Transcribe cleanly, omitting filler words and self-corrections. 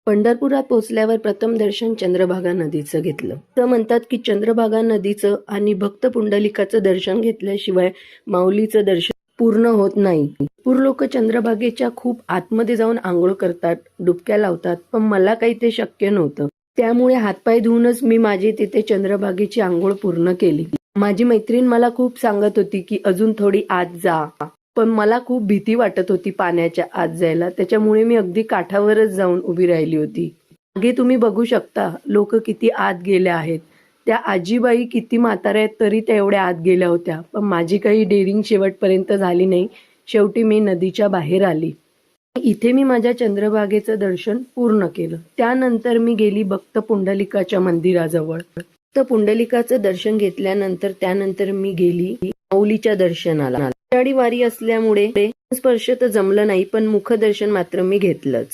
पंढरपुरात पोहोचल्यावर प्रथम दर्शन चंद्रभागा नदीचं घेतलं. तर म्हणतात की चंद्रभागा नदीचं आणि भक्त पुंडलिकाचं दर्शन घेतल्याशिवाय माऊलीचं दर्शन पूर्ण होत नाही. पूर लोक चंद्रभागेच्या खूप आतमध्ये जाऊन आंघोळ करतात, डुबक्या लावतात, पण मला काही ते शक्य नव्हतं. त्यामुळे हातपाय धुवूनच मी माझी तिथे चंद्रभागेची आंघोळ पूर्ण केली. माझी मैत्रीण मला खूप सांगत होती की अजून थोडी आत जा, पण मला खूप भीती वाटत होती पाण्याच्या आत जायला. त्याच्यामुळे मी अगदी काठावरच जाऊन उभी राहिली होती. मागे तुम्ही बघू शकता लोक किती आत गेल्या आहेत. त्या आजीबाई किती म्हाताऱ्या आहेत तरी त्या एवढ्या आत गेल्या होत्या, पण माझी काही डेअरिंग शेवटपर्यंत झाली नाही. शेवटी मी नदीच्या बाहेर आली. इथे मी माझ्या चंद्रभागेचं दर्शन पूर्ण केलं. त्यानंतर मी गेली भक्त पुंडलिकाच्या मंदिराजवळ. तर पुंडलिकाचं दर्शन घेतल्यानंतर त्यानंतर मी गेली माऊलीच्या दर्शनाला. आषाढी वारी असल्यामुळे स्पर्श तर जमलं नाही, पण मुखदर्शन मात्र मी घेतलंच.